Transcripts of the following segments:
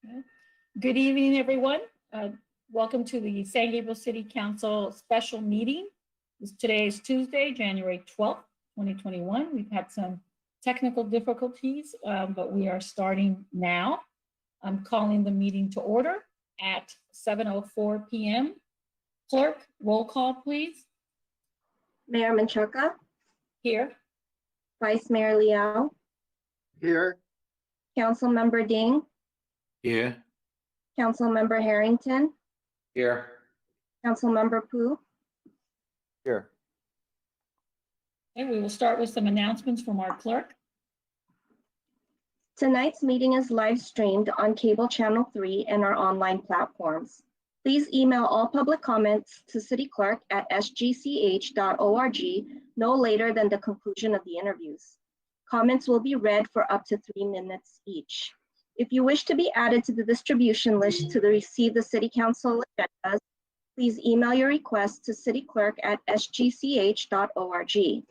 Okay. Good evening, everyone. Welcome to the San Gabriel City Council special meeting. Today is Tuesday, January 12th, 2021. We've had some technical difficulties, but we are starting now. I'm calling the meeting to order at 7:04 p.m. Clerk, roll call, please. Mayor Menchaca. Here. Vice Mayor Liao. Here. Councilmember Ding. Here. Councilmember Harrington. Here. Councilmember Pu. Here. Okay, we will start with some announcements from our clerk. Tonight's meeting is live streamed on cable channel 3 and our online platforms. Please email all public comments to cityclerk@sgch.org no later than the conclusion of the interviews. Comments will be read for up to 3 minutes each. If you wish to be added to the distribution list to receive the City Council agendas, please email your request to cityclerk@sgch.org.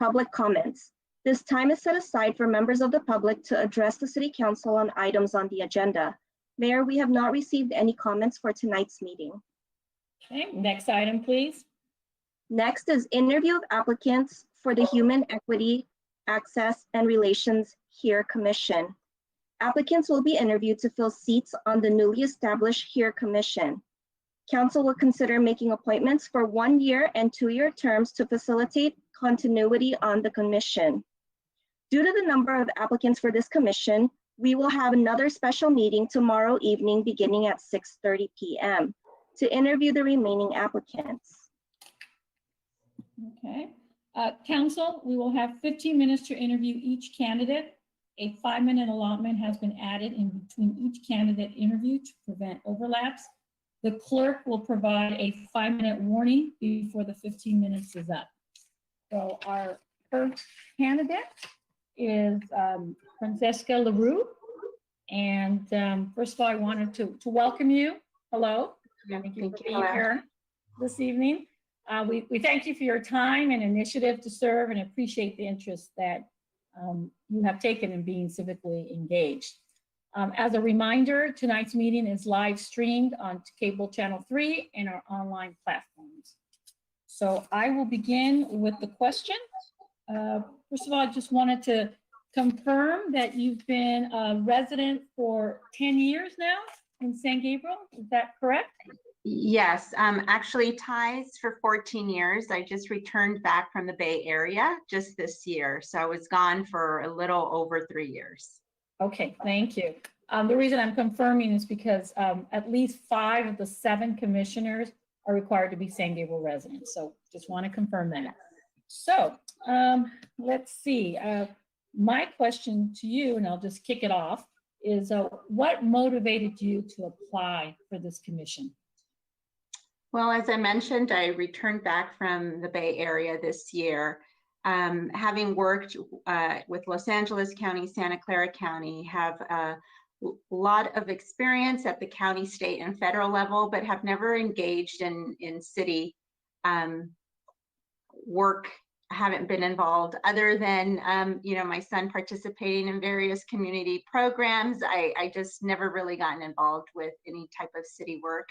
Public comments. This time is set aside for members of the public to address the City Council on items on the agenda. Mayor, we have not received any comments for tonight's meeting. Okay, next item, please. Next is interview of applicants for the Human Equity, Access, and Relations HERE Commission. Applicants will be interviewed to fill seats on the newly established HERE Commission. Council will consider making appointments for 1-year and 2-year terms to facilitate continuity on the commission. Due to the number of applicants for this commission, we will have another special meeting tomorrow evening beginning at 6:30 p.m. to interview the remaining applicants. Okay. Council, we will have 15 minutes to interview each candidate. A 5-minute allotment has been added in between each candidate interview to prevent overlaps. The clerk will provide a 5-minute warning before the 15 minutes is up. So our first candidate is Francesca LaRue. And first of all, I wanted to welcome you. Hello. Thank you for being here this evening. We thank you for your time and initiative to serve and appreciate the interest that you have taken in being civically engaged. As a reminder, tonight's meeting is live streamed on cable channel 3 and our online platforms. So I will begin with the question. First of all, I just wanted to confirm that you've been a resident for 10 years now in San Gabriel. Is that correct? Yes, actually ties for 14 years. I just returned back from the Bay Area just this year. So I was gone for a little over 3 years. Okay, thank you. The reason I'm confirming is because at least 5 of the 7 commissioners are required to be San Gabriel residents. So just want to confirm that. So let's see. My question to you, and I'll just kick it off, is what motivated you to apply for this commission? Well, as I mentioned, I returned back from the Bay Area this year. Having worked with Los Angeles County, Santa Clara County, have a lot of experience at the county, state, and federal level, but have never engaged in city work. Haven't been involved other than, my son participating in various community programs. I just never really gotten involved with any type of city work.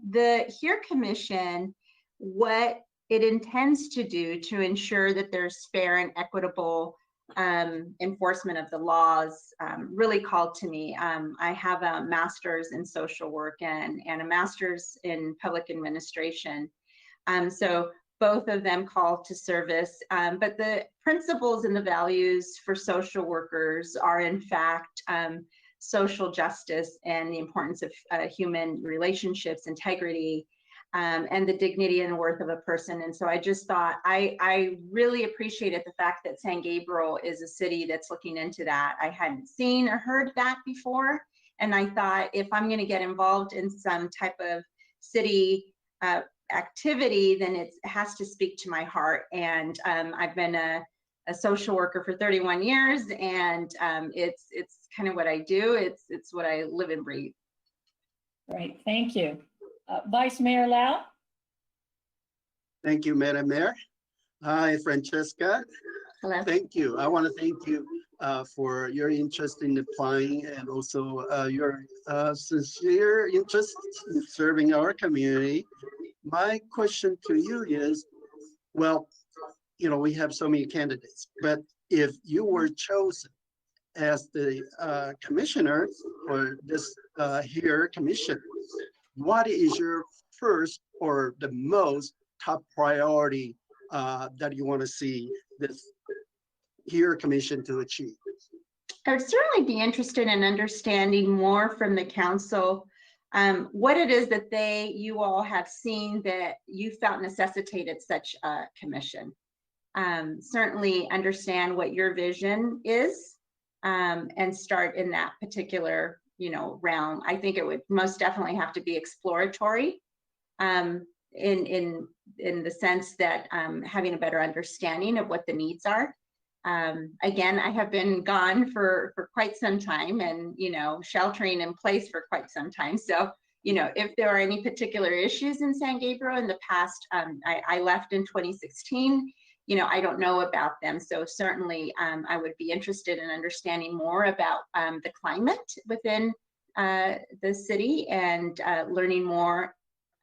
The HERE Commission, what it intends to do to ensure that there's fair and equitable enforcement of the laws really called to me. I have a master's in social work and a master's in public administration. So both of them call to service, but the principles and the values for social workers are in fact social justice and the importance of human relationships, integrity, and the dignity and worth of a person. And so I just thought, I really appreciated the fact that San Gabriel is a city that's looking into that. I hadn't seen or heard that before. And I thought, if I'm gonna get involved in some type of city activity, then it has to speak to my heart. And I've been a social worker for 31 years, and it's kind of what I do. It's what I live and breathe. Great, thank you. Vice Mayor Lau. Thank you, Madam Mayor. Hi, Francesca. Hello. Thank you. I want to thank you for your interest in applying and also your sincere interest in serving our community. My question to you is, well, you know, we have so many candidates, but if you were chosen as the commissioner for this here commission, what is your first or the most top priority that you want to see this here commission to achieve? I would certainly be interested in understanding more from the council what it is that you all have seen that you felt necessitated such a commission. Certainly understand what your vision is and start in that particular, you know, realm. I think it would most definitely have to be exploratory in the sense that having a better understanding of what the needs are. Again, I have been gone for quite some time and, you know, sheltering in place for quite some time. So, you know, if there are any particular issues in San Gabriel in the past, I left in 2016, you know, I don't know about them. So certainly I would be interested in understanding more about the climate within the city and learning more,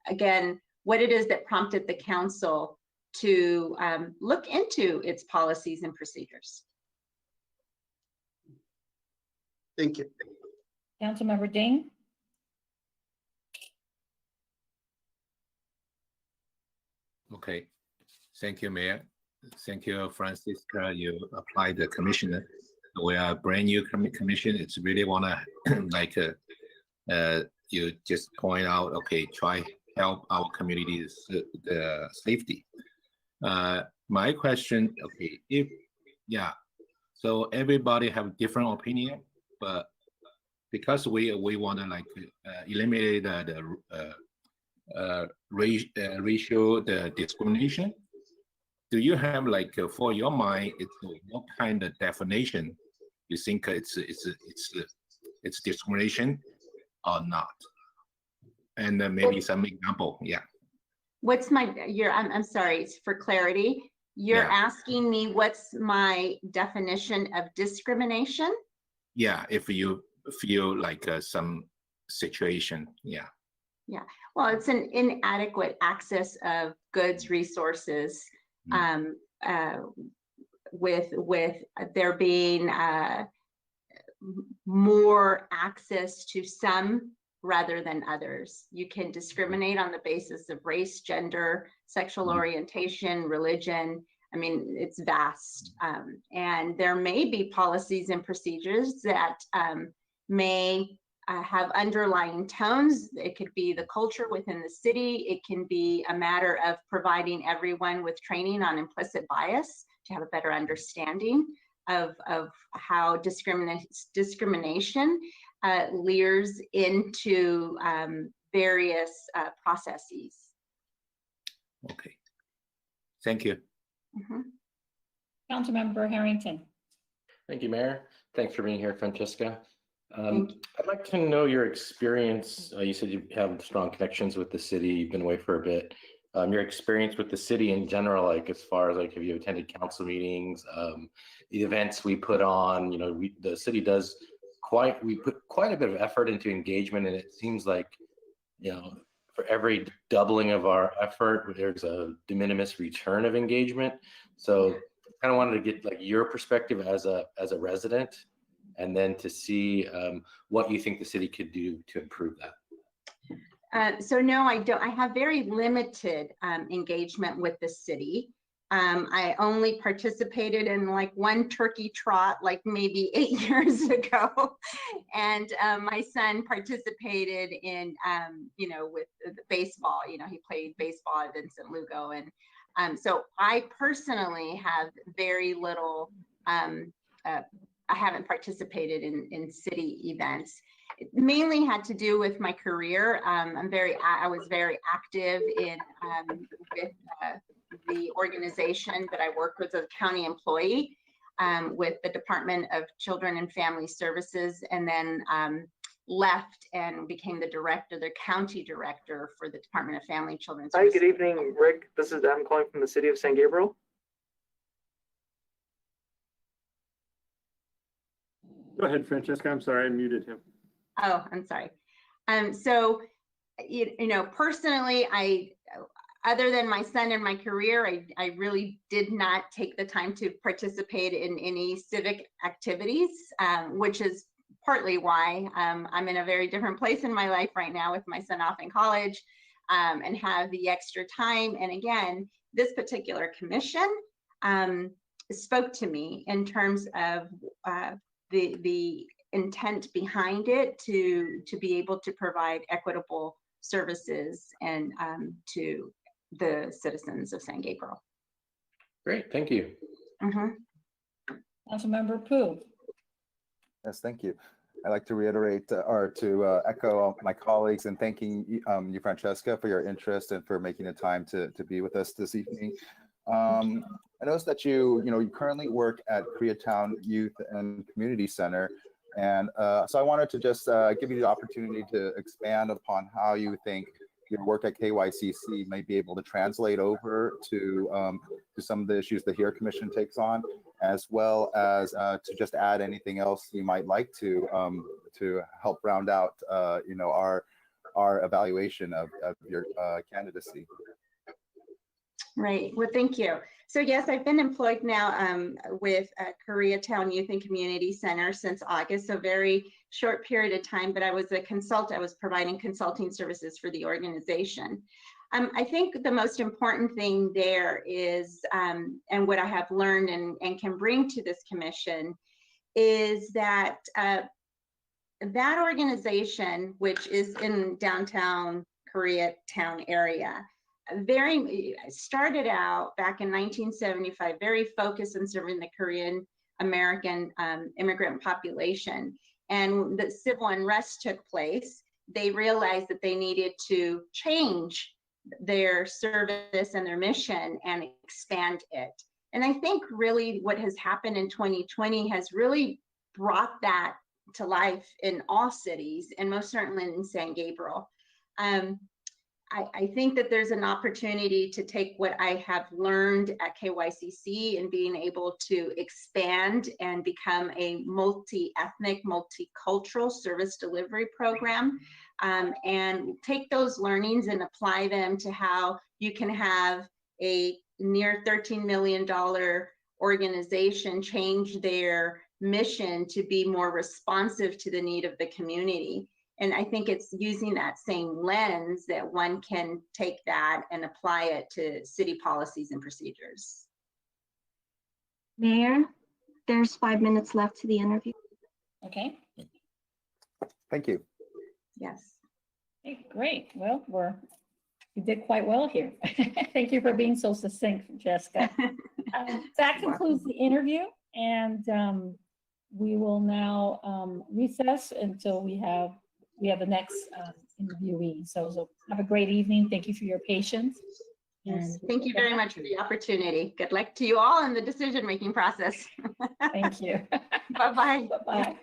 again, what it is that prompted the council to look into its policies and procedures. Thank you. Councilmember Ding. Okay, thank you, Mayor. Thank you, Francisca. You applied the commissioner. We are a brand new commission. It's really wanna like you just point out. Okay, try help our communities the safety. My question. Okay, so everybody have different opinion, but because we want to like eliminate the racial the discrimination. Do you have like for your mind, it's what kind of definition you think it's discrimination or not? And maybe some example, yeah. What's I'm sorry, for clarity, you're asking me what's my definition of discrimination? Yeah, if you feel like some situation, yeah. Yeah, well, it's an inadequate access of goods, resources, with there being more access to some rather than others. You can discriminate on the basis of race, gender, sexual orientation, religion. I mean, it's vast. And there may be policies and procedures that may have underlying tones. It could be the culture within the city. It can be a matter of providing everyone with training on implicit bias to have a better understanding of how discrimination leers into various processes. Okay, thank you. Councilmember Harrington. Thank you, Mayor. Thanks for being here, Francisca. I'd like to know your experience. You said you have strong connections with the city. You've been away for a bit. Your experience with the city in general, like as far as like, have you attended council meetings, the events we put on? You know, the city does we put quite a bit of effort into engagement, and it seems like, you know, for every doubling of our effort, there's a de minimis return of engagement. So, I kind of wanted to get like your perspective as a resident, and then to see what you think the city could do to improve that. So no, I don't. I have very limited engagement with the city. I only participated in like one turkey trot, like maybe 8 years ago. And my son participated in, you know, with the baseball, you know, he played baseball at Vincent Lugo. And so I personally have very little, I haven't participated in city events. It mainly had to do with my career. I was very active in with the organization that I worked with as a county employee with the Department of Children and Family Services, and then left and became the county director for the Department of Family and Children Services. Hi, good evening, Rick. This is Adam calling from the city of San Gabriel. Go ahead, Francesca. I'm sorry, I muted him. Oh, I'm sorry. So, you know, personally, other than my son and my career, I really did not take the time to participate in any civic activities, which is partly why I'm in a very different place in my life right now with my son off in college, and have the extra time. And again, this particular commission spoke to me in terms of the intent behind it to be able to provide equitable services and to the citizens of San Gabriel. Great, thank you. Mhm. Councilmember Pu. Yes, thank you. I'd like to reiterate or to echo my colleagues in thanking you, Francesca, for your interest and for making the time to be with us this evening. I noticed that you currently work at Koreatown Youth and Community Center. And so I wanted to just give you the opportunity to expand upon how you think your work at KYCC may be able to translate over to some of the issues the HERE Commission takes on, as well as to just add anything else you might like to help round out our evaluation of your candidacy. Right. Well, thank you. So yes, I've been employed now with Koreatown Youth and Community Center since August, so very short period of time, but I was a consultant. I was providing consulting services for the organization. I think the most important thing there is, and what I have learned and can bring to this commission, is that that organization, which is in downtown Koreatown area, started out back in 1975, very focused on serving the Korean American immigrant population. And the civil unrest took place. They realized that they needed to change their service and their mission and expand it. And I think really what has happened in 2020 has really brought that to life in all cities, and most certainly in San Gabriel. I think that there's an opportunity to take what I have learned at KYCC and being able to expand and become a multi-ethnic, multicultural service delivery program, and take those learnings and apply them to how you can have a near $13 million organization change their mission to be more responsive to the need of the community. And I think it's using that same lens that one can take that and apply it to city policies and procedures. Mayor, there's 5 minutes left to the interview. Okay. Thank you. Yes. Okay, great. Well, you did quite well here. Thank you for being so succinct, Jessica. That concludes the interview, and we will now recess until we have the next interviewee. So have a great evening. Thank you for your patience. Yes. Thank you very much for the opportunity. Good luck to you all in the decision-making process. Thank you. Bye-bye. Bye-bye.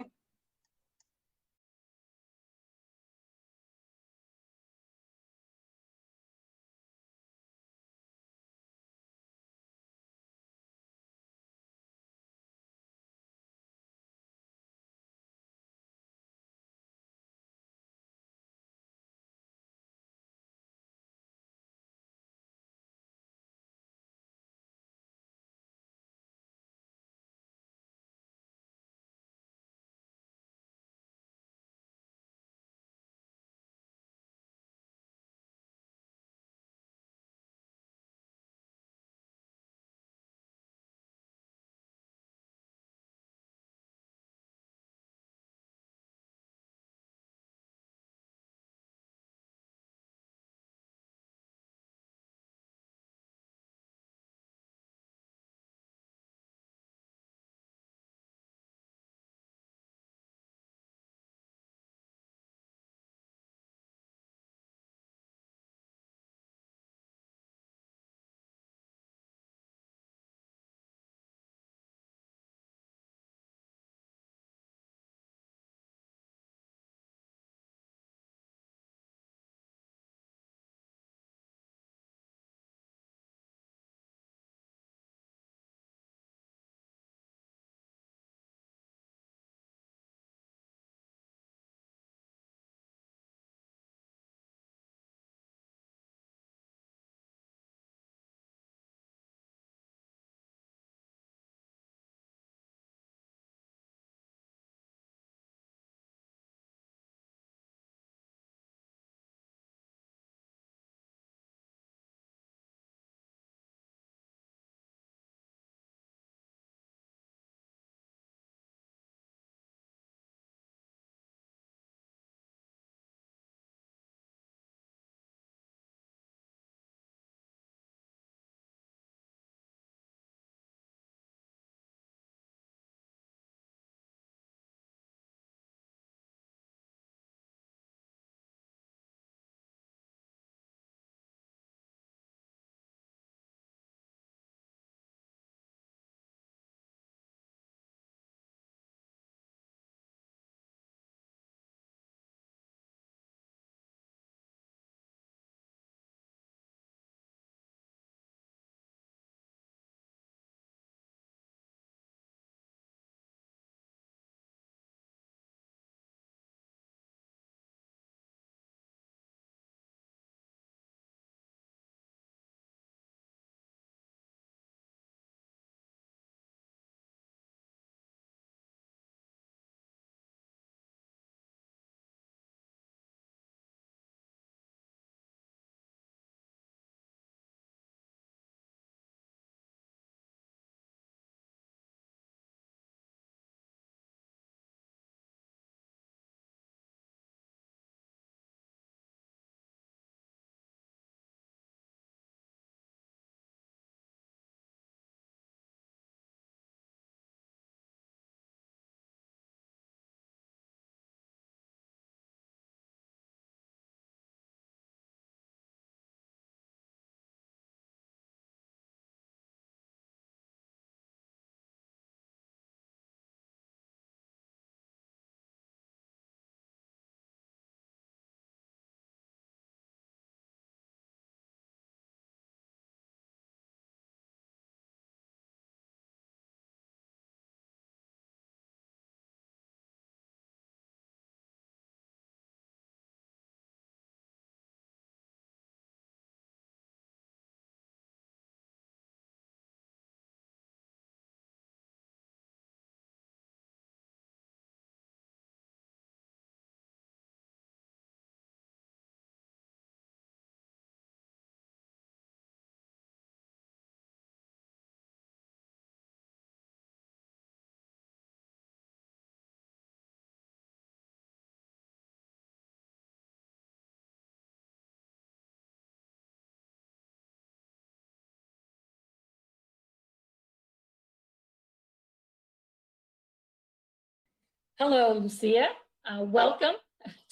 Hello, Lucia. Welcome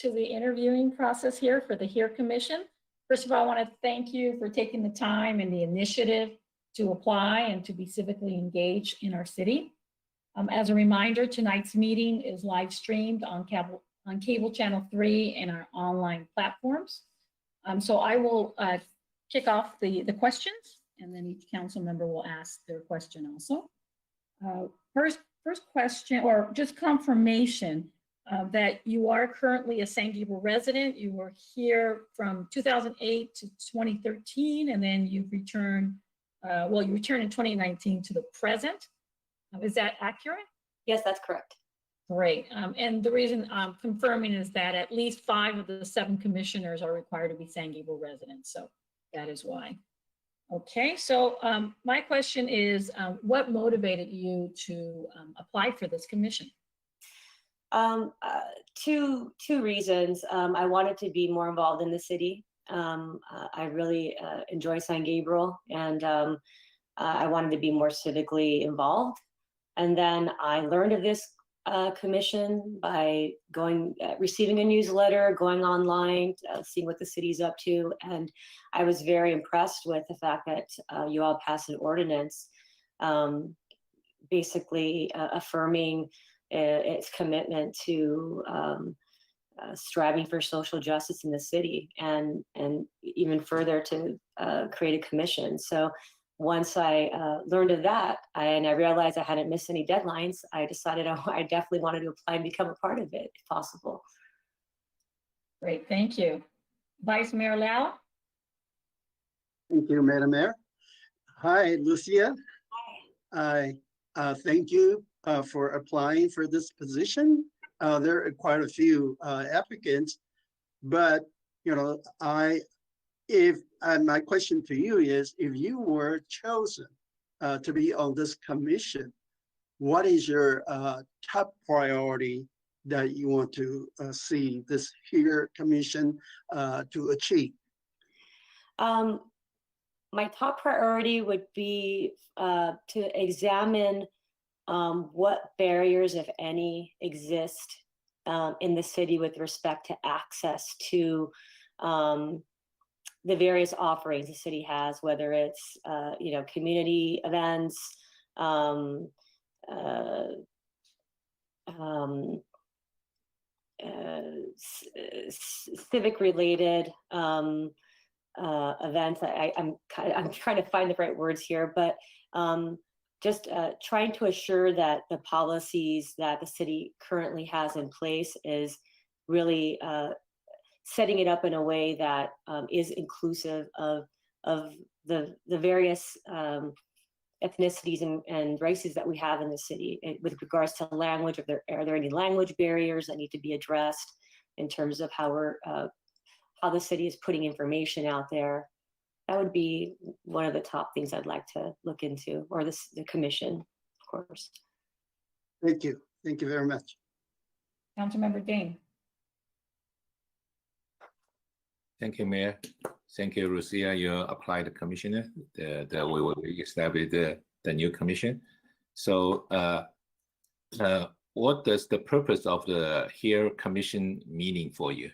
to the interviewing process here for the HERE Commission. First of all, I want to thank you for taking the time and the initiative to apply and to be civically engaged in our city. As a reminder, tonight's meeting is live streamed on cable channel 3 and our online platforms. So I will kick off the questions, and then each council member will ask their question also. First question, or just confirmation that you are currently a San Gabriel resident. You were here from 2008 to 2013, and then you've returned, you returned in 2019 to the present. Is that accurate? Yes, that's correct. Great. And the reason I'm confirming is that at least 5 of the 7 commissioners are required to be San Gabriel residents. So that is why. Okay, so my question is, what motivated you to apply for this commission? Two reasons. I wanted to be more involved in the city. I really enjoy San Gabriel, and I wanted to be more civically involved. And then I learned of this commission by receiving a newsletter, going online, seeing what the city's up to. And I was very impressed with the fact that you all passed an ordinance basically affirming its commitment to striving for social justice in the city, and even further to create a commission. So once I learned of that, and I realized I hadn't missed any deadlines, I decided I definitely wanted to apply and become a part of it, if possible. Great, thank you. Vice Mayor Lau? Thank you, Madam Mayor. Hi, Lucia. I thank you for applying for this position. There are quite a few applicants, but my question to you is, if you were chosen to be on this commission, what is your top priority that you want to see this HERE commission to achieve? My top priority would be to examine what barriers, if any, exist in the city with respect to access to the various offerings the city has, whether it's community events, civic related events. I'm trying to find the right words here, but just trying to assure that the policies that the city currently has in place is really setting it up in a way that is inclusive of the various ethnicities and races that we have in the city. With regards to language, are there any language barriers that need to be addressed in terms of how the city is putting information out there? That would be one of the top things I'd like to look into, or the commission, of course. Thank you. Thank you very much. Councilmember Dane. Thank you, Mayor. Thank you, Lucia. You applied the commissioner. We will establish the new commission. So, what does the purpose of the HERE commission meaning for you?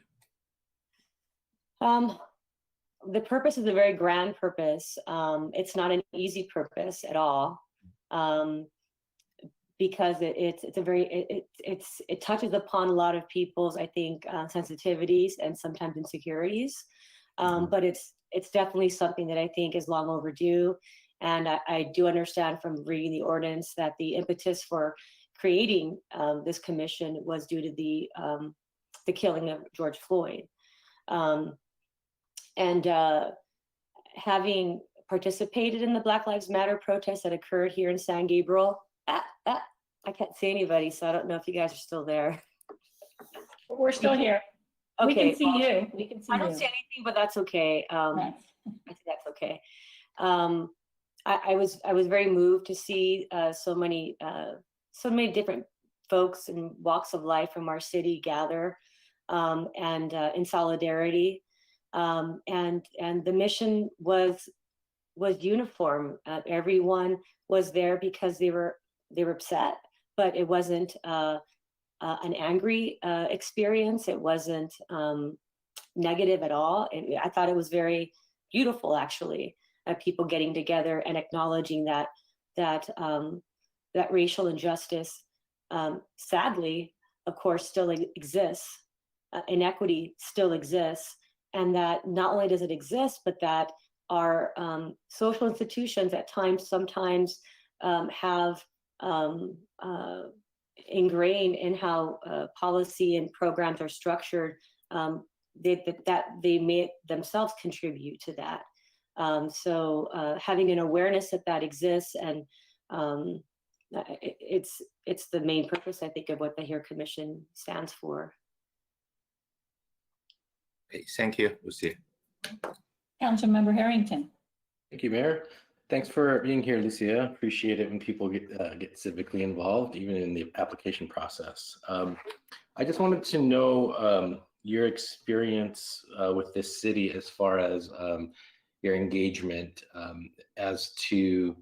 The purpose is a very grand purpose. It's not an easy purpose at all, because it touches upon a lot of people's, I think, sensitivities and sometimes insecurities. But it's definitely something that I think is long overdue. And I do understand from reading the ordinance that the impetus for creating this commission was due to the killing of George Floyd. And having participated in the Black Lives Matter protests that occurred here in San Gabriel, I can't see anybody, so I don't know if you guys are still there. We're still here. Okay. We can see you. We can see I don't you. see anything, but that's okay. I think that's okay. I was very moved to see so many different folks and walks of life from our city gather and in solidarity. And the mission was uniform. Everyone was there because they were upset, but it wasn't an angry experience. It wasn't negative at all. I thought it was very beautiful, actually, people getting together and acknowledging that racial injustice, sadly, of course, still exists. Inequity still exists, and that not only does it exist, but that our social institutions at times sometimes have ingrained in how policy and programs are structured, that they may themselves contribute to that. So having an awareness that exists, and it's the main purpose, I think, of what the HERE Commission stands for. Okay, thank you, Lucia. Councilmember Harrington. Thank you, Mayor. Thanks for being here, Lucia. Appreciate it when people get civically involved, even in the application process. I just wanted to know your experience with this city as far as your engagement as to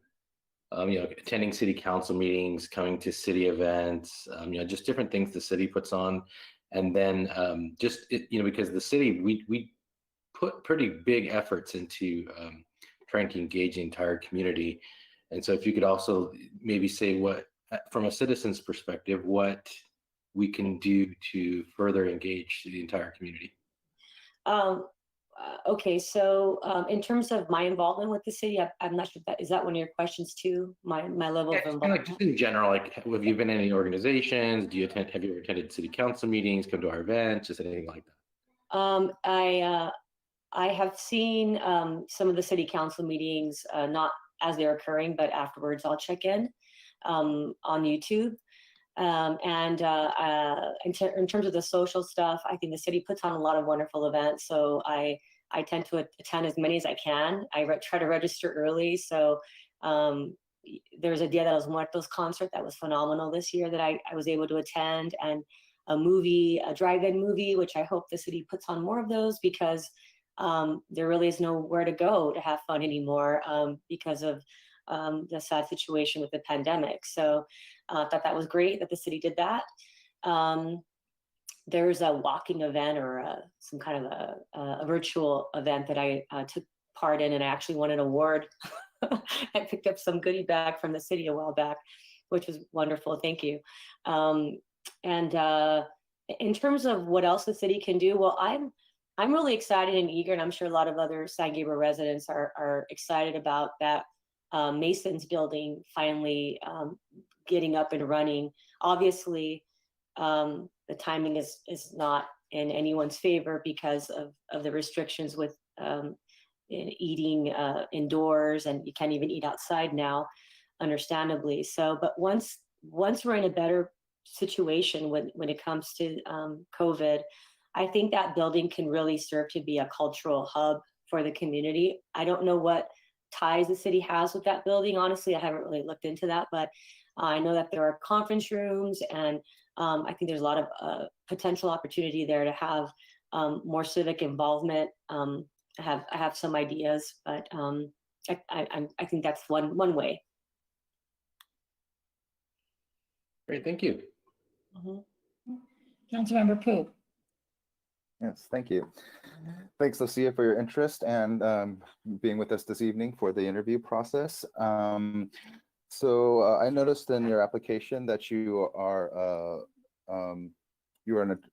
attending city council meetings, coming to city events, just different things the city puts on. And then because the city, we put pretty big efforts into trying to engage the entire community. And so if you could also maybe say what, from a citizen's perspective, what we can do to further engage the entire community. Okay, so in terms of my involvement with the city, I'm not sure is that one of your questions too? My level of involvement. Like just in general, like have you been in any organizations? Have you ever attended city council meetings? Come to our events? Just anything like that? I have seen some of the city council meetings, not as they're occurring, but afterwards I'll check in on YouTube. In terms of the social stuff, I think the city puts on a lot of wonderful events. So I tend to attend as many as I can. I try to register early. So there's a Dia de los Muertos concert that was phenomenal this year that I was able to attend, and a drive-in movie, which I hope the city puts on more of those, because there really is nowhere to go to have fun anymore because of the sad situation with the pandemic. So I thought that was great that the city did that. There's a walking event or some kind of a virtual event that I took part in, and I actually won an award. I picked up some goodie bag from the city a while back, which was wonderful. Thank you. In terms of what else the city can do, well, I'm really excited and eager, and I'm sure a lot of other San Gabriel residents are excited about that Masons building finally getting up and running. Obviously, the timing is not in anyone's favor because of the restrictions with eating indoors, and you can't even eat outside now, understandably. So, but once we're in a better situation when it comes to COVID, I think that building can really serve to be a cultural hub for the community. I don't know what ties the city has with that building. Honestly, I haven't really looked into that, but I know that there are conference rooms, and I think there's a lot of potential opportunity there to have more civic involvement. I have some ideas, but I think that's one way. Great, thank you. Councilmember Pu. Yes, thank you. Thanks, Lucia, for your interest and being with us this evening for the interview process. So I noticed in your application that you are an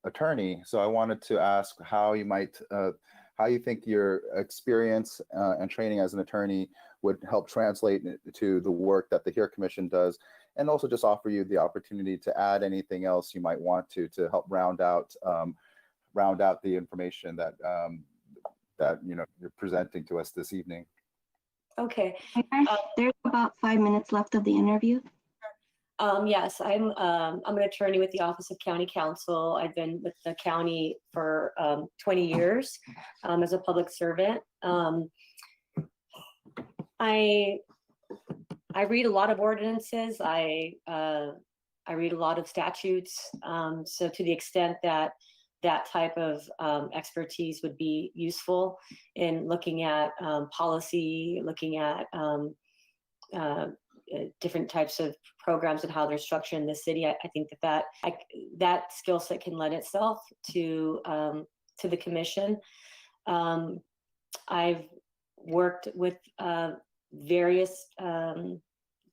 attorney. So I wanted to ask how you think your experience and training as an attorney would help translate to the work that the HERE Commission does, and also just offer you the opportunity to add anything else you might want to help round out the information that you're presenting to us this evening. Okay. There's about 5 minutes left of the interview. Yes, I'm an attorney with the Office of County Counsel. I've been with the county for 20 years as a public servant. I read a lot of ordinances. I read a lot of statutes. So to the extent that type of expertise would be useful in looking at policy, looking at different types of programs and how they're structured in the city. I think that skill set can lend itself to the commission. I've worked with various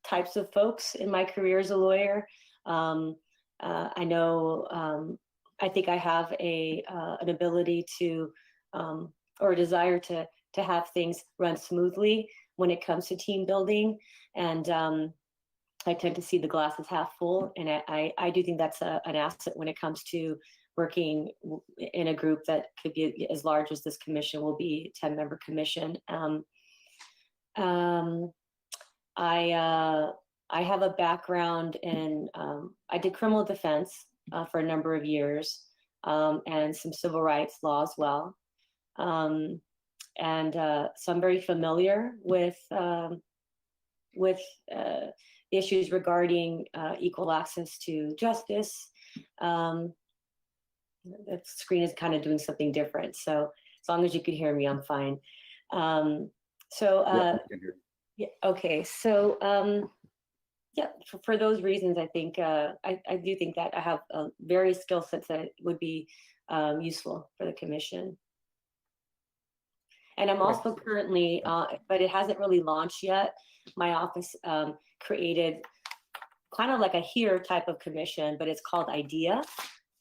types of folks in my career as a lawyer. I know, I think I have an ability to, or a desire to have things run smoothly when it comes to team building. And I tend to see the glass as half full. And I do think that's an asset when it comes to working in a group that could be as large as this commission will be, 10-member commission. I have a background in, I did criminal defense for a number of years, and some civil rights law as well. So I'm very familiar with issues regarding equal access to justice. The screen is kind of doing something different, so as long as you can hear me, I'm fine. Yeah, okay, so yeah, for those reasons, I think I do think that I have various skill sets that would be useful for the commission. And I'm also currently, but it hasn't really launched yet. My office created kind of like a HERE type of commission, but it's called IDEA,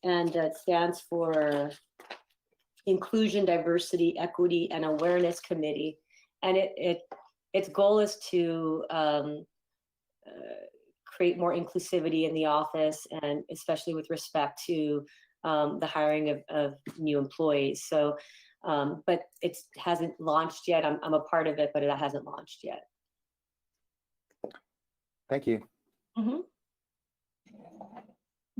and it stands for Inclusion, Diversity, Equity, and Awareness Committee. And its goal is to create more inclusivity in the office, and especially with respect to the hiring of new employees. So, but it hasn't launched yet. I'm a part of it, but it hasn't launched yet. Thank you. Mm-hmm.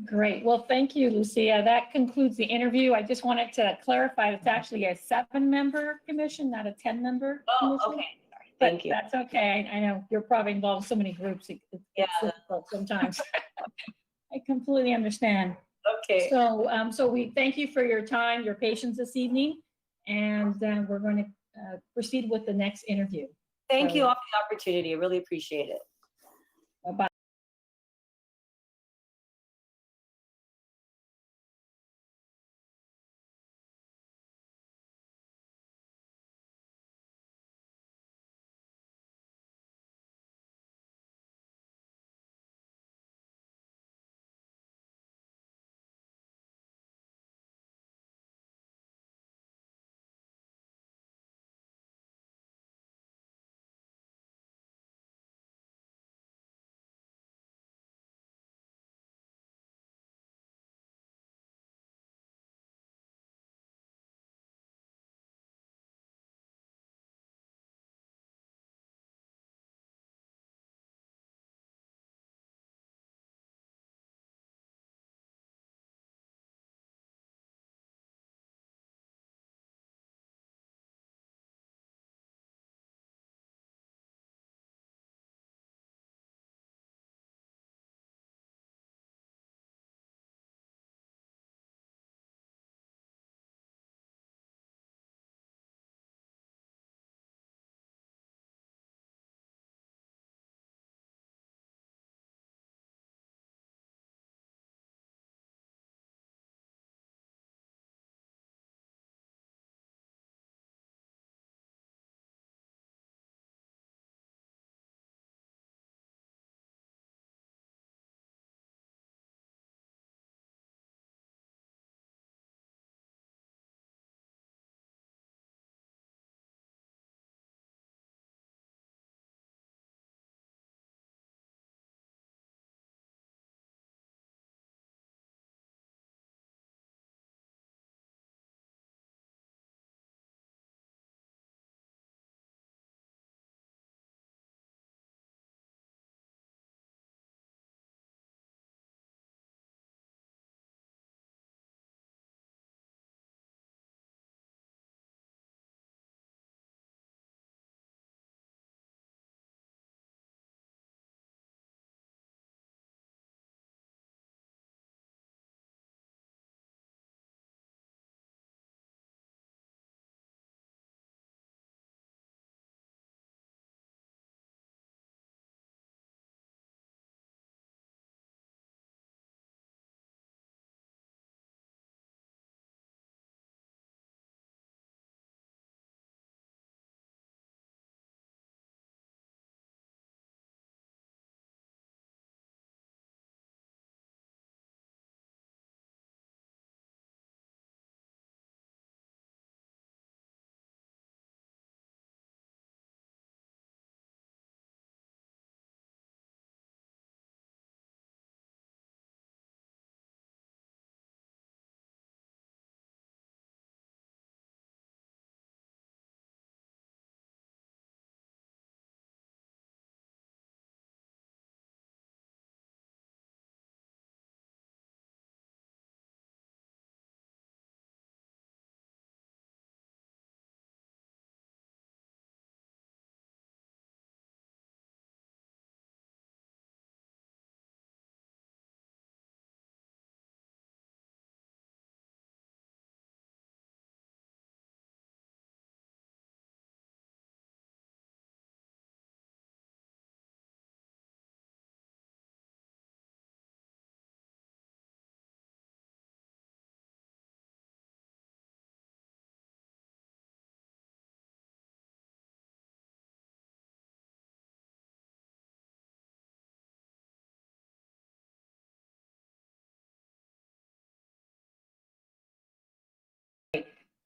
Great. Well, thank you, Lucia. That concludes the interview. I just wanted to clarify, it's actually a 7-member commission, not a 10-member Oh, commission. okay. Sorry. But Thank you. that's okay. I know you're probably involved in so many groups. It's difficult sometimes. I completely understand. Okay. So, so we thank you for your time, your patience this evening, and we're going to proceed with the next interview. Thank you all for the opportunity. I really appreciate it. Bye-bye.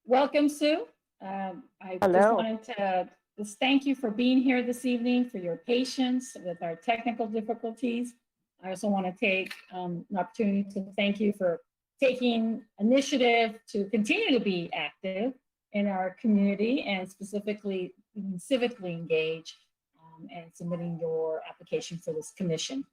Welcome, Sue. I just Hello. wanted to just thank you for being here this evening, for your patience with our technical difficulties. I also want to take an opportunity to thank you for taking initiative to continue to be active in our community and specifically being civically engaged and submitting your application for this commission.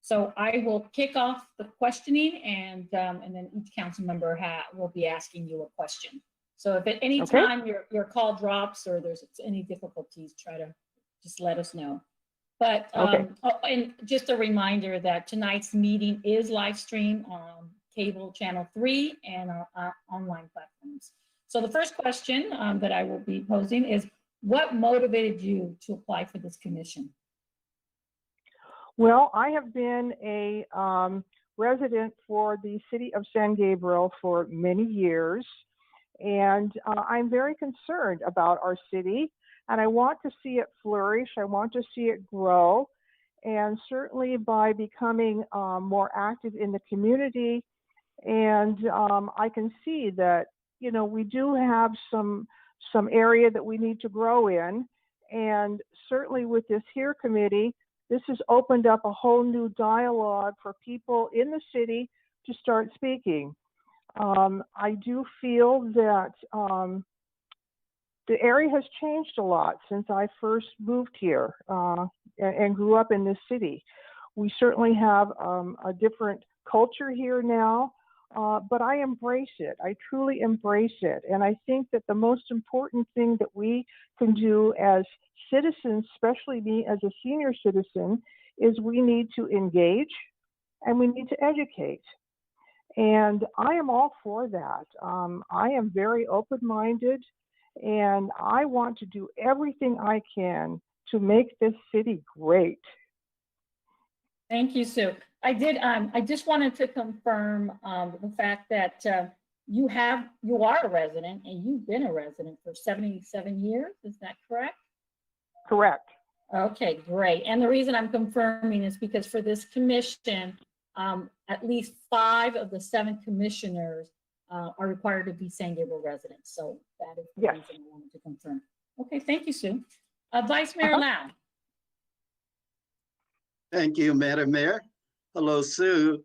So I will kick off the questioning and then each council member will be asking you a question. So if at any Okay. time your call drops or there's any difficulties, try to just let us know. But Okay. and just a reminder that tonight's meeting is live streamed on cable channel 3 and our online platforms. So the first question that I will be posing is, what motivated you to apply for this commission? Well, I have been a resident for the city of San Gabriel for many years, and I'm very concerned about our city, and I want to see it flourish. I want to see it grow, and certainly by becoming more active in the community, and I can see that, you know, we do have some area that we need to grow in, and certainly with this here committee, this has opened up a whole new dialogue for people in the city to start speaking. I do feel that the area has changed a lot since I first moved here and grew up in this city. We certainly have a different culture here now, but I embrace it. I truly embrace it. And I think that the most important thing that we can do as citizens, especially me as a senior citizen, is we need to engage and we need to educate. And I am all for that. I am very open-minded, and I want to do everything I can to make this city great. Thank you, Sue. I just wanted to confirm the fact that you are a resident and you've been a resident for 77 years. Is that correct? Correct. Okay, great. And the reason I'm confirming is because for this commission, at least 5 of the 7 commissioners are required to be San Gabriel residents. So that is the reason I wanted to confirm. Okay, thank you, Sue. Vice Mayor Lau. Thank you, Madam Mayor. Hello, Sue.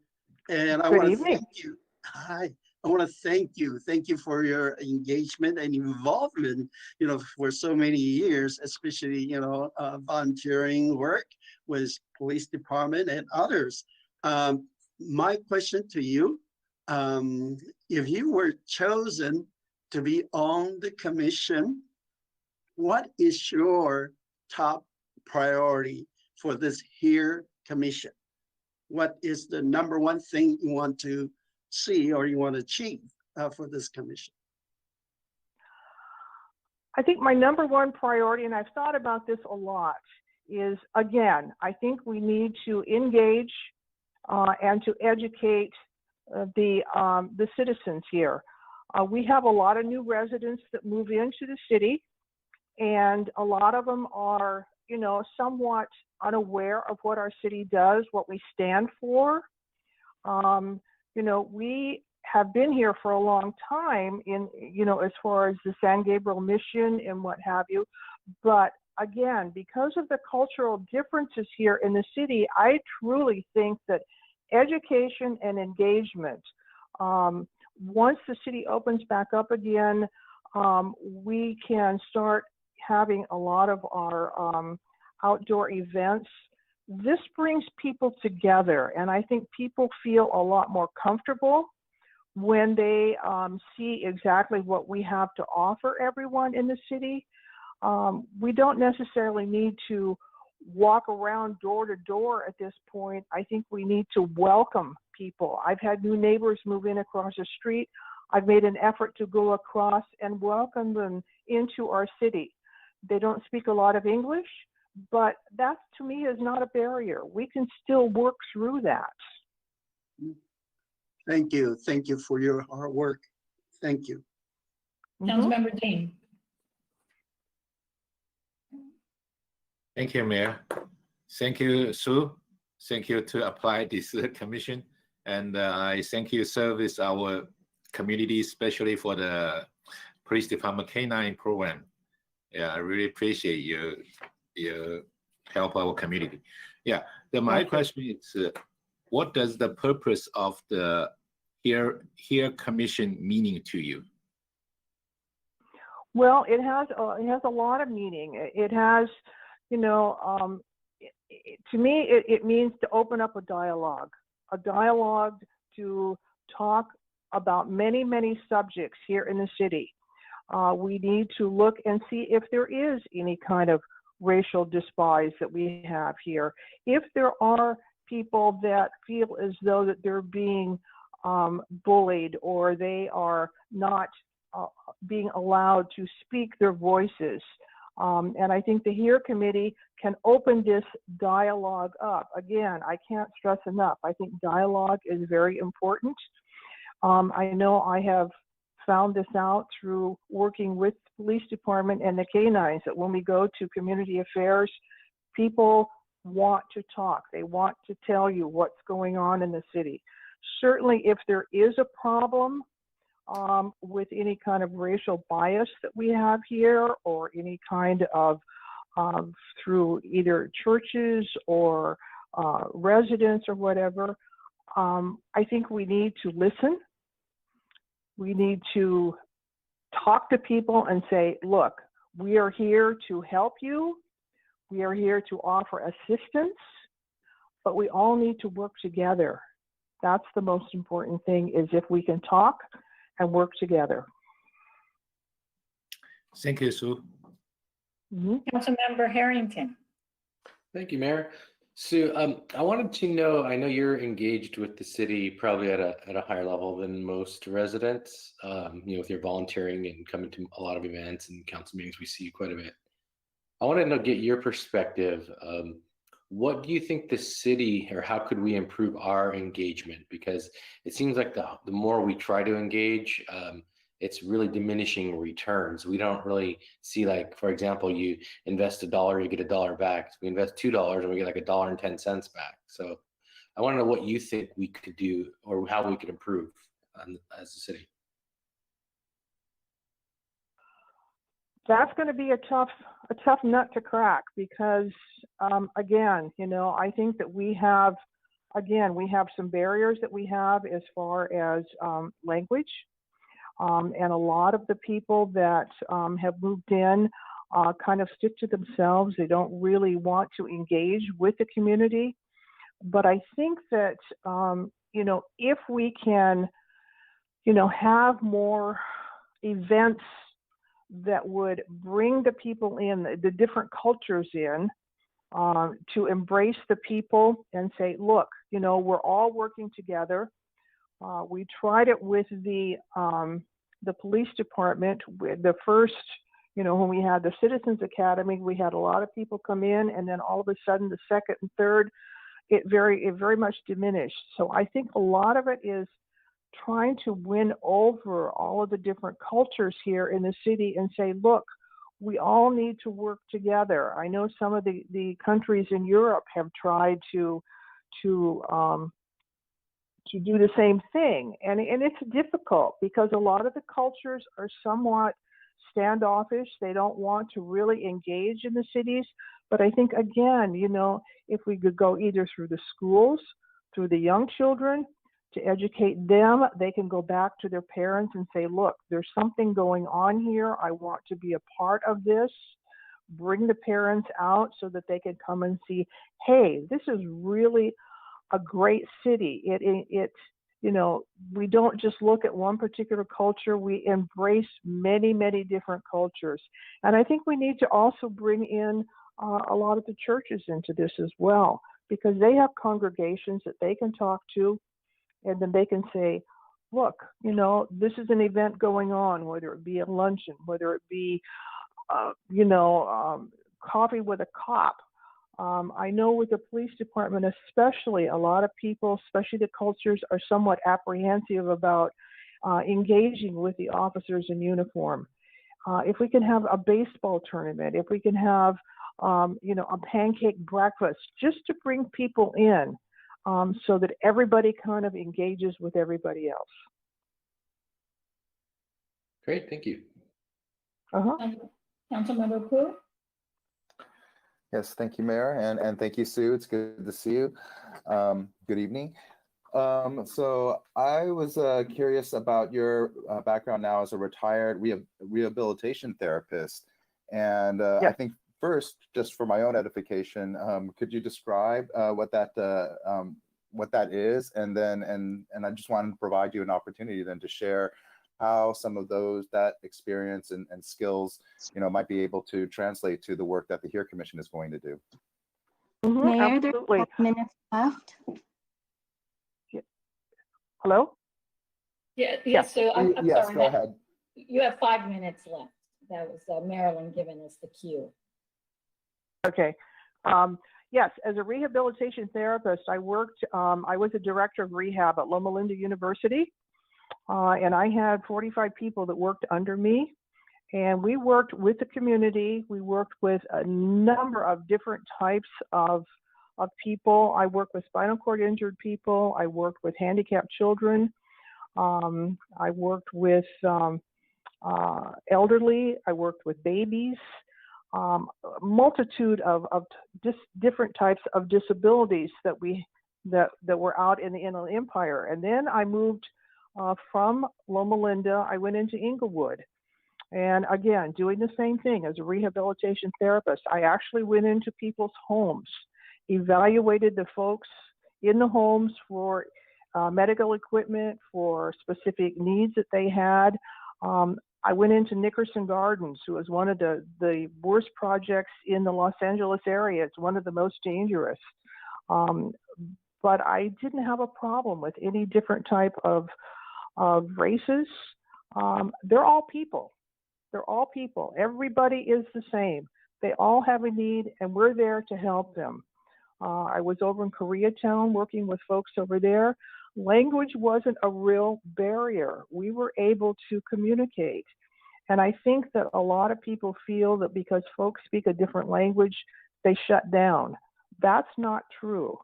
And I Good want to evening. thank you. Hi. I want to thank you. Thank you for your engagement and involvement, you know, for so many years, especially, you know, volunteering work with police department and others. My question to you, if you were chosen to be on the commission, what is your top priority for this here commission? What is the #1 thing you want to see or you want to achieve for this commission? I think my #1 priority, and I've thought about this a lot, is, again, I think we need to engage and to educate the citizens here. We have a lot of new residents that move into the city, and a lot of them are, you know, somewhat unaware of what our city does, what we stand for. You know, we have been here for a long time in, you know, as far as the San Gabriel mission and what have you. But again, because of the cultural differences here in the city, I truly think that education and engagement, once the city opens back up again, we can start having a lot of our outdoor events. This brings people together, and I think people feel a lot more comfortable when they see exactly what we have to offer everyone in the city. We don't necessarily need to walk around door to door at this point. I think we need to welcome people. I've had new neighbors move in across the street. I've made an effort to go across and welcome them into our city. They don't speak a lot of English, but that to me is not a barrier. We can still work through that. Thank you. Thank you for your hard work. Thank you. Councilmember Dean. Thank you, Mayor. Thank you, Sue. Thank you to apply this commission. And I thank you service our community, especially for the Police Department K-9 program. Yeah, I really appreciate your help our community. Yeah, my question is, what does the purpose of the Here Commission meaning to you? Well, it has a lot of meaning. It has, you know, to me, it means to open up a dialogue to talk about many, many subjects here in the city. We need to look and see if there is any kind of racial despise that we have here. If there are people that feel as though that they're being bullied, or they are not being allowed to speak their voices. And I think the HERE committee can open this dialogue up. Again, I can't stress enough. I think dialogue is very important. I know I have found this out through working with the police department and the K-9s, that when we go to community affairs, people want to talk. They want to tell you what's going on in the city. Certainly, if there is a problem with any kind of racial bias that we have here, or any kind of through either churches or residents or whatever, I think we need to listen. We need to talk to people and say, look, we are here to help you. We are here to offer assistance, but we all need to work together. That's the most important thing, is if we can talk and work together. Thank you, Sue. Councilmember Harrington. Thank you, Mayor. Sue, I wanted to know, I know you're engaged with the city probably at a higher level than most residents, you know, with your volunteering and coming to a lot of events and council meetings. We see you quite a bit. I want to know, get your perspective. What do you think the city, or how could we improve our engagement? Because it seems like the more we try to engage, it's really diminishing returns. We don't really see, like, for example, you invest $1, you get $1 back. So we invest $2 and we get like $1.10 back. So I want to know what you think we could do, or how we could improve as a city. That's going to be a tough nut to crack, because again, you know, I think that we have some barriers that we have as far as language, and a lot of the people that have moved in kind of stick to themselves. They don't really want to engage with the community. But I think that you know, if we can, you know, have more events that would bring the people in, the different cultures in, to embrace the people and say, look, you know, we're all working together. We tried it with the police department. With the first, you know, when we had the Citizens Academy, we had a lot of people come in, and then all of a sudden the second and third, it very much diminished. So I think a lot of it is trying to win over all of the different cultures here in the city and say, look, we all need to work together. I know some of the countries in Europe have tried to do the same thing. And it's difficult, because a lot of the cultures are somewhat standoffish. They don't want to really engage in the cities. But I think, again, you know, if we could go either through the schools, through the young children, to educate them, they can go back to their parents and say, look, there's something going on here. I want to be a part of this. Bring the parents out so that they can come and see, hey, this is really a great city. It's, you know, we don't just look at one particular culture. We embrace many, many different cultures. And I think we need to also bring in a lot of the churches into this as well, because they have congregations that they can talk to. And then they can say, look, you know, this is an event going on, whether it be a luncheon, whether it be, you know, coffee with a cop. I know with the police department, especially, a lot of people, especially the cultures, are somewhat apprehensive about engaging with the officers in uniform. If we can have a baseball tournament, if we can have, you know, a pancake breakfast, just to bring people in, so that everybody kind of engages with everybody else. Great, thank you. Uh-huh. Councilmember Pu? Yes, thank you, Mayor, and thank you, Sue. It's good to see you. Good evening. So I was curious about your background now as a retired rehabilitation therapist. And I Yes. think first, just for my own edification, could you describe what that is? And then, and I just wanted to provide you an opportunity then to share how some of that experience and skills, might be able to translate to the work that the HERE Commission is going to do. Mayor, there's Absolutely. 5 minutes left. Hello? Yeah, so I'm Yes, sorry. go ahead. You have 5 minutes left. That was Marilyn giving us the cue. Okay. Yes, as a rehabilitation therapist, I was a director of rehab at Loma Linda University, and I had 45 people that worked under me. And we worked with the community. We worked with a number of different types of people. I worked with spinal cord injured people. I worked with handicapped children. I worked with elderly. I worked with babies. A multitude of different types of disabilities that were out in the Inland Empire. And then I moved from Loma Linda. I went into Inglewood. And again, doing the same thing as a rehabilitation therapist. I actually went into people's homes, evaluated the folks in the homes for medical equipment, for specific needs that they had. I went into Nickerson Gardens, who was one of the worst projects in the Los Angeles area. It's one of the most dangerous. But I didn't have a problem with any different type of races. They're all people. They're all people. Everybody is the same. They all have a need, and we're there to help them. I was over in Koreatown working with folks over there. Language wasn't a real barrier. We were able to communicate. And I think that a lot of people feel that because folks speak a different language, they shut down. That's not true.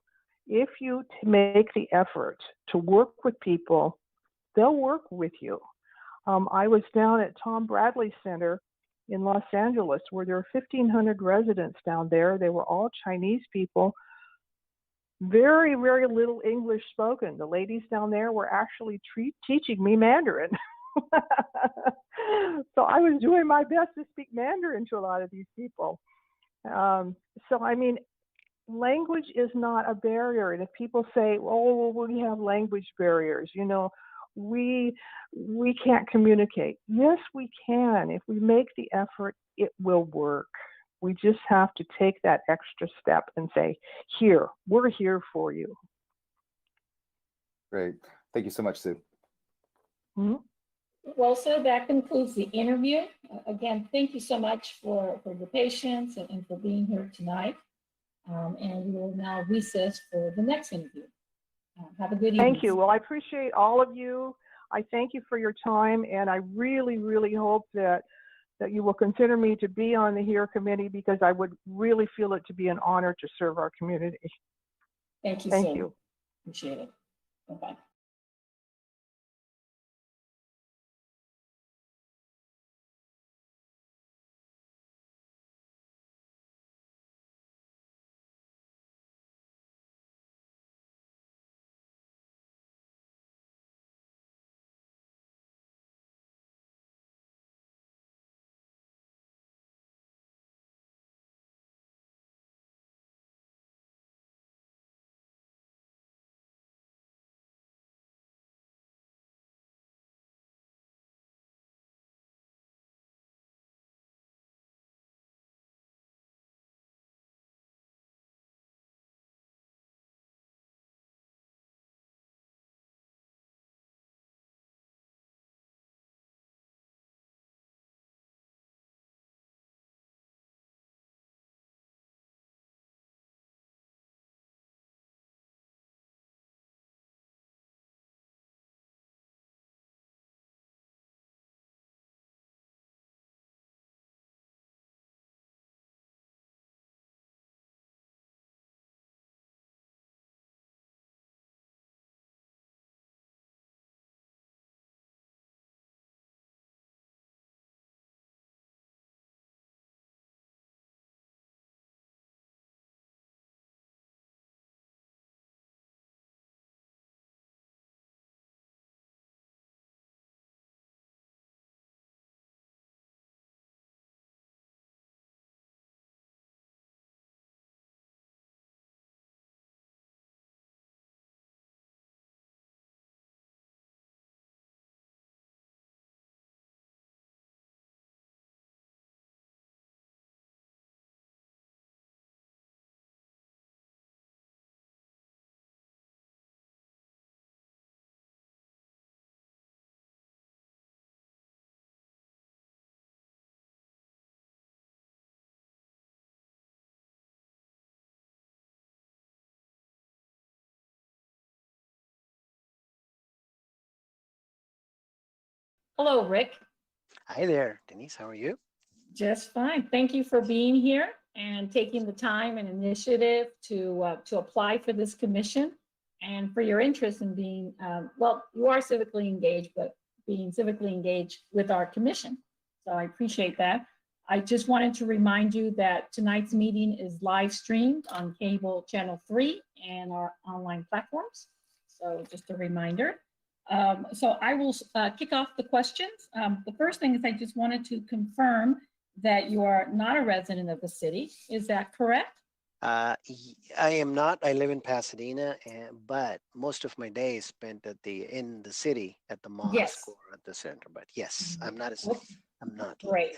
If you make the effort to work with people, they'll work with you. I was down at Tom Bradley Center in Los Angeles, where there are 1,500 residents down there. They were all Chinese people. Very, very little English spoken. The ladies down there were actually teaching me Mandarin. So I was doing my best to speak Mandarin to a lot of these people. So, I mean, language is not a barrier. And if people say, oh, well, we have language barriers, we can't communicate. Yes, we can. If we make the effort, it will work. We just have to take that extra step and say, here, we're here for you. Great. Thank you so much, Sue. Mm-hmm. Well, so that concludes the interview. Again, thank you so much for the patience and for being here tonight. And we will now recess for the next interview. Have a good evening. Thank you. Well, I appreciate all of you. I thank you for your time, and I really, really hope that you will consider me to be on the HERE committee, because I would really feel it to be an honor to serve our community. Thank you. Thank you. Appreciate it. Bye-bye. Hello, Rick. Hi there, Denise. How are you? Just fine. Thank you for being here and taking the time and initiative to apply for this commission and for your interest in being, well, you are civically engaged, but being civically engaged with our commission. So I appreciate that. I just wanted to remind you that tonight's meeting is live streamed on cable channel 3 and our online platforms. So just a reminder. So I will kick off the questions. The first thing is I just wanted to confirm that you are not a resident of the city. Is that correct? I am not. I live in Pasadena, but most of my day is spent in the city at the mosque Yes. or at the center. But yes, I'm not. Well, I'm not. great.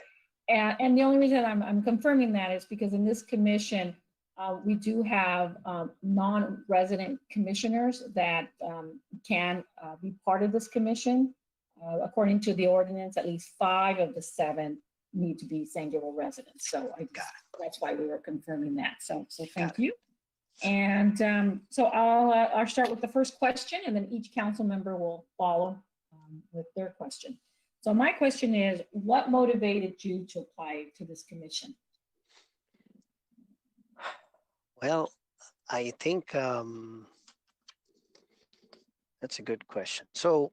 And the only reason I'm confirming that is because in this commission, we do have non-resident commissioners that can be part of this commission. According to the ordinance, at least 5 of the 7 need to be San Gabriel residents. So that's why we were confirming that. So thank you. And so I'll start with the first question, and then each council member will follow with their question. So my question is, what motivated you to apply to this commission? Well, I think that's a good question. So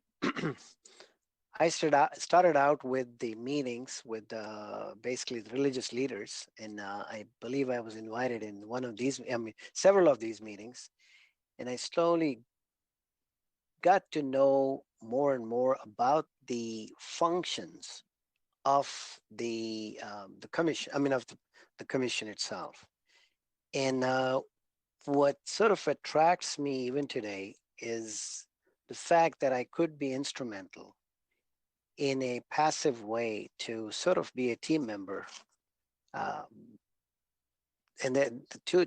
I started out with the meetings with basically the religious leaders, and I believe I was invited in one of these, several of these meetings, and I slowly got to know more and more about the functions of the commission. Of the commission itself, and what sort of attracts me even today is the fact that I could be instrumental in a passive way to sort of be a team member, and then to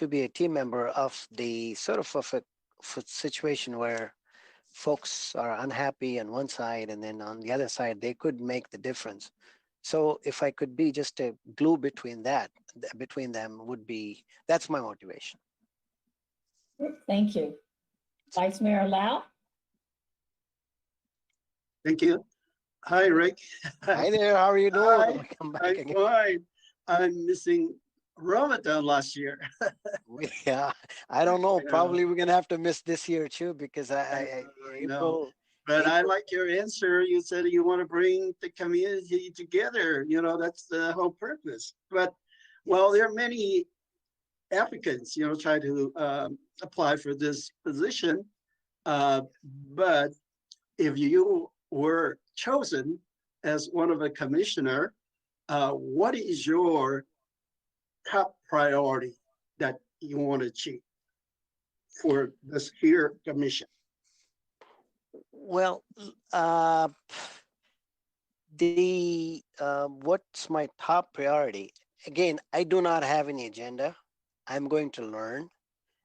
be a team member of the sort of a situation where folks are unhappy on one side, and then on the other side they could make the difference. So if I could be just a glue between them, that's my motivation. Thank you. Vice Mayor Lau. Thank you. Hi, Rick. Hi there. How are you doing? Hi. Come back I'm again. fine. I'm missing Ramadan last year. Yeah, I don't know. Yeah. Probably we're gonna have to miss this year too, because I know. April. But I April- like your answer. You said you want to bring the community together. That's the whole purpose. But, well, there are many applicants, try to apply for this position. But if you were chosen as one of a commissioner, what is your top priority that you want to achieve for this here commission? Well, what's my top priority? Again, I do not have any agenda. I'm going to learn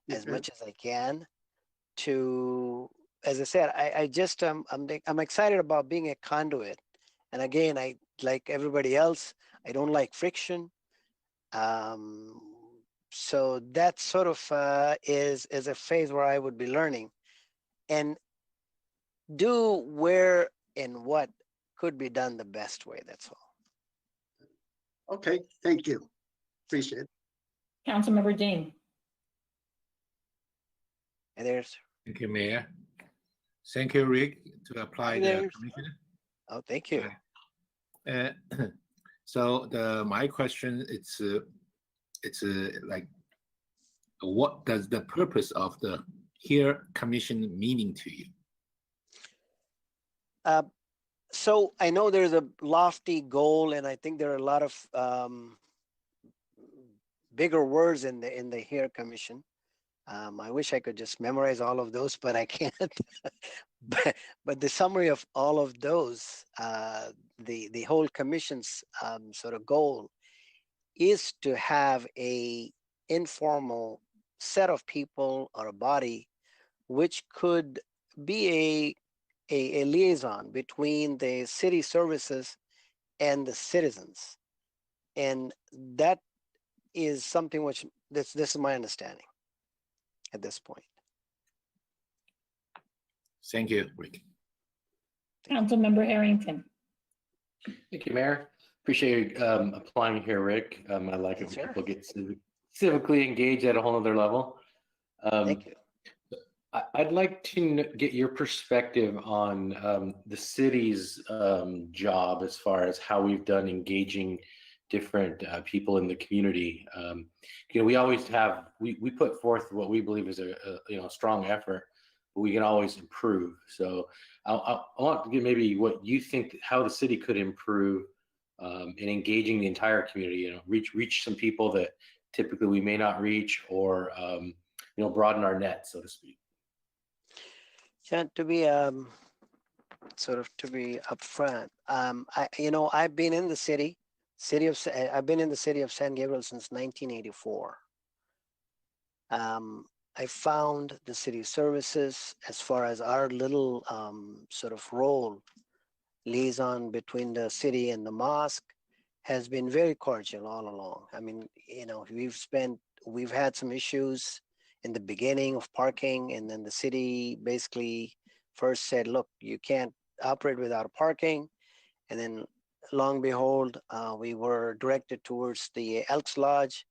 as Okay. much as I can to, as I said, I'm excited about being a conduit. And again, I, like everybody else, I don't like friction. So that sort of is a phase where I would be learning and do where and what could be done the best way. That's all. Okay, thank you. Appreciate it. Councilmember Dean. And there's, Thank you, Mayor. Thank you, Rick, to apply the There's- commissioner. oh, thank you. Uh, so my question it's like, what does the purpose of the here commission meaning to you? So I know there's a lofty goal, and I think there are a lot of bigger words in the here commission. I wish I could just memorize all of those, but I can't. but the summary of all of those, the whole commission's sort of goal is to have a informal set of people or a body which could be a liaison between the city services and the citizens. And that is something which this is my understanding at this point. Thank you, Rick. Councilmember Harrington. Thank you, Mayor. Appreciate you applying here, Rick. I like it Yes, when sir. people get civically engaged at a whole other level. Thank you. I'd like to get your perspective on the city's job as far as how we've done engaging different people in the community. We always have, we put forth what we believe is a strong effort, but we can always improve. So I want to get maybe what you think, how the city could improve in engaging the entire community, reach some people that typically we may not reach, or broaden our net, so to speak. Yeah, to be upfront, I've been in the I've been in the city of San Gabriel since 1984. I found the city services, as far as our little sort of role, liaison between the city and the mosque, has been very cordial all along. I mean, we've had some issues in the beginning of parking, and then the city basically first said, look, you can't operate without parking. And then long behold, we were directed towards the Elks Lodge.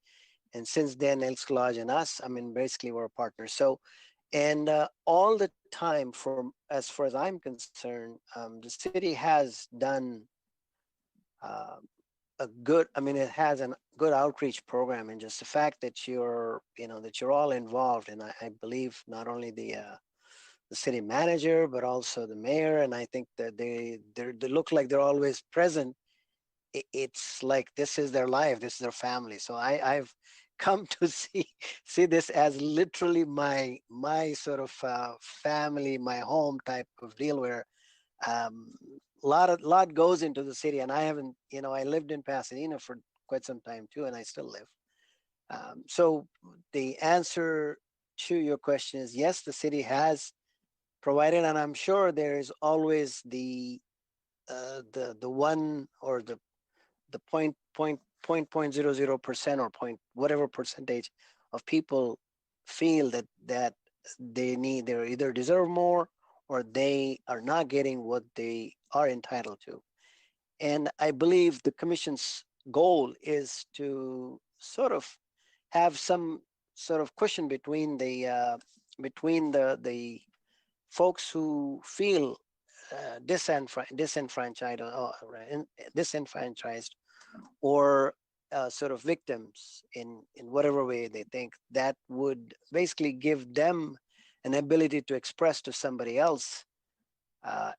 And since then, Elks Lodge and us, basically we're partners. So, and all the time, as far as I'm concerned, the city has done it has a good outreach program, and just the fact that you're all involved, and I believe not only the city manager, but also the mayor, and I think that they look like they're always present. It's like this is their life, this is their family. So I've come to see this as literally my sort of family, my home type of deal, where a lot goes into the city. And I haven't, I lived in Pasadena for quite some time too, and I still live. So the answer to your question is yes, the city has provided, and I'm sure there is always the one, or the 0.00% or point whatever percentage of people feel that they either deserve more, or they are not getting what they are entitled to. And I believe the commission's goal is to sort of have some sort of cushion between the folks who feel disenfranchised, or sort of victims in whatever way they think that would basically give them an ability to express to somebody else.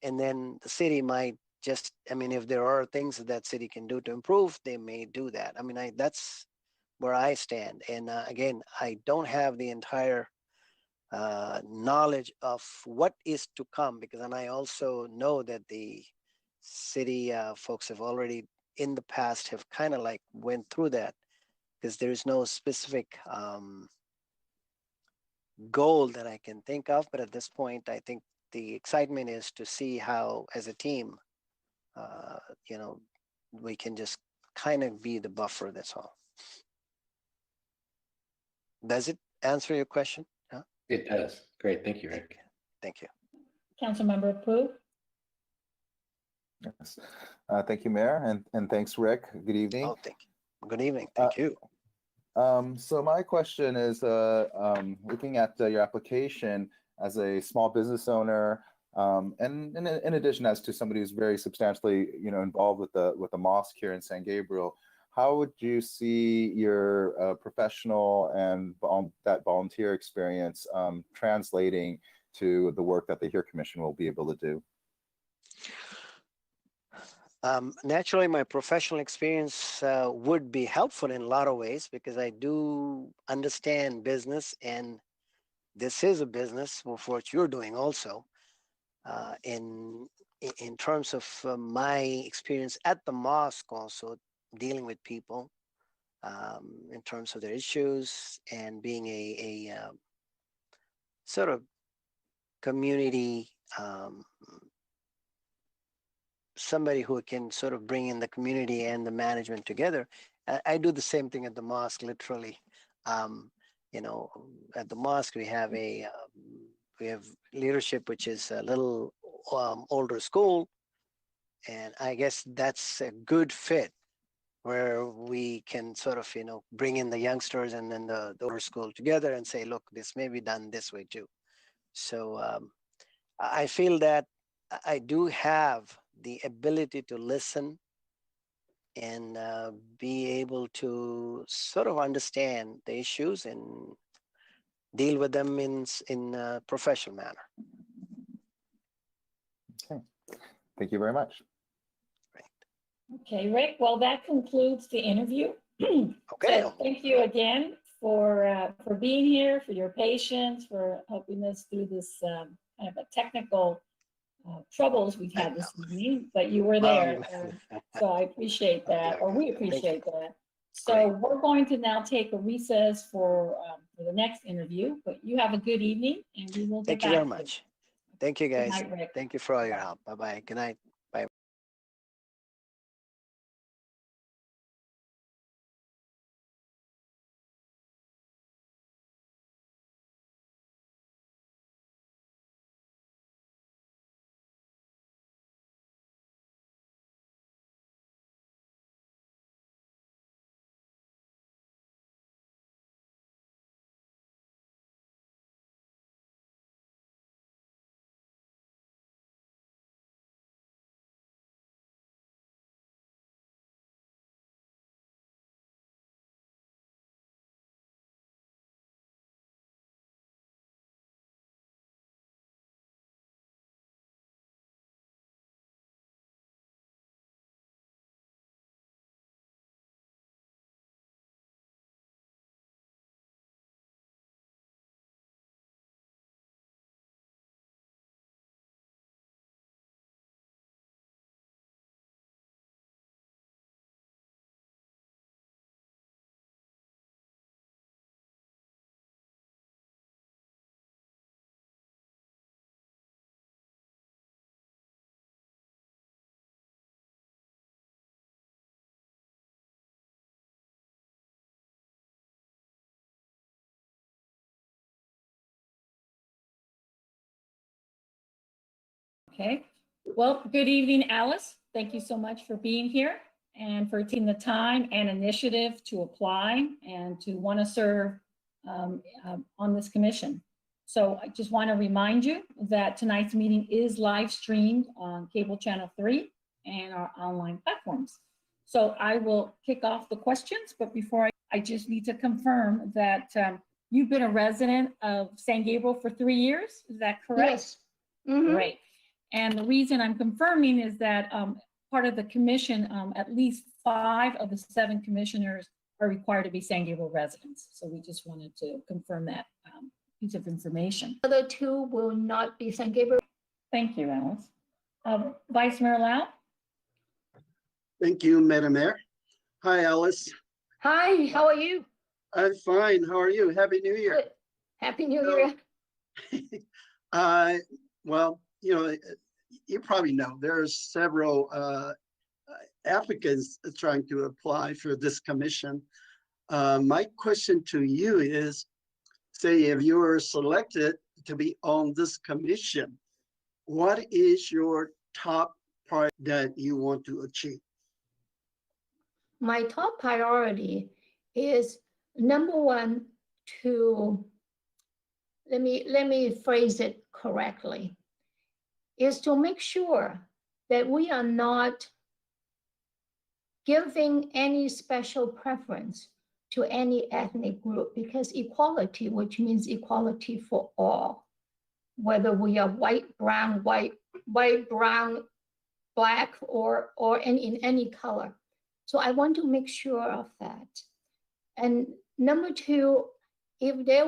And then the city might just, if there are things that city can do to improve, they may do that. That's where I stand. And again, I don't have the entire knowledge of what is to come, and I also know that the city folks have already in the past have kind of like went through that, because there's no specific goal that I can think of. But at this point, I think the excitement is to see how, as a team, we can just kind of be the buffer. That's all. Does it answer your question? Huh? It does. Great. Thank you, Rick. Thank you. Councilmember Pu. Yes. Thank you, Mayor, and thanks, Rick. Good evening. Oh, thank you. Good evening. Thank you. So my question is, looking at your application as a small business owner, and in addition as to somebody who's very substantially, involved with the mosque here in San Gabriel, how would you see your professional and that volunteer experience translating to the work that the HERE Commission will be able to do? Naturally, my professional experience would be helpful in a lot of ways, because I do understand business, and this is a business of what you're doing also. In terms of my experience at the mosque, also dealing with people in terms of their issues, and being a sort of community, somebody who can sort of bring in the community and the management together. I do the same thing at the mosque, literally. At the mosque, we have leadership which is a little older school. And I guess that's a good fit where we can sort of, bring in the youngsters and then the older school together and say, look, this may be done this way too. So I feel that I do have the ability to listen and be able to sort of understand the issues and deal with them in a professional manner. Okay, thank you very much. Okay, Rick, well, that concludes the interview. Okay. So thank you again for being here, for your patience, for helping us through this kind of a technical troubles we've had this evening, but you were there. So I appreciate that, or we appreciate that. So we're going to now take a recess for the next interview, but you have a good evening and we will get back. Thank you very much. Thank you, guys. Good night, Rick. Thank you for all your help. Bye-bye. Good night. Bye. Okay, well, good evening, Alice. Thank you so much for being here and for taking the time and initiative to apply and to want to serve on this commission. So I just want to remind you that tonight's meeting is live streamed on cable channel 3 and our online platforms. So I will kick off the questions, but before I just need to confirm that you've been a resident of San Gabriel for 3 years. Is that correct? Yes. Mhm. Great. And the reason I'm confirming is that part of the commission, at least 5 of the 7 commissioners are required to be San Gabriel residents. So we just wanted to confirm that piece of information. The other 2 will not be San Gabriel. Thank you, Alice. Vice Mayor Lau? Thank you, Madam Mayor. Hi, Alice. Hi, how are you? I'm fine. How are you? Happy New Year. Good. Happy New Year. Well, you probably know there are several applicants trying to apply for this commission. My question to you is, say if you were selected to be on this commission, what is your top part that you want to achieve? My top priority is number 1 to let me phrase it correctly, is to make sure that we are not giving any special preference to any ethnic group, because equality, which means equality for all, whether we are white, brown, brown, black, or in any color. So I want to make sure of that. And number 2, if there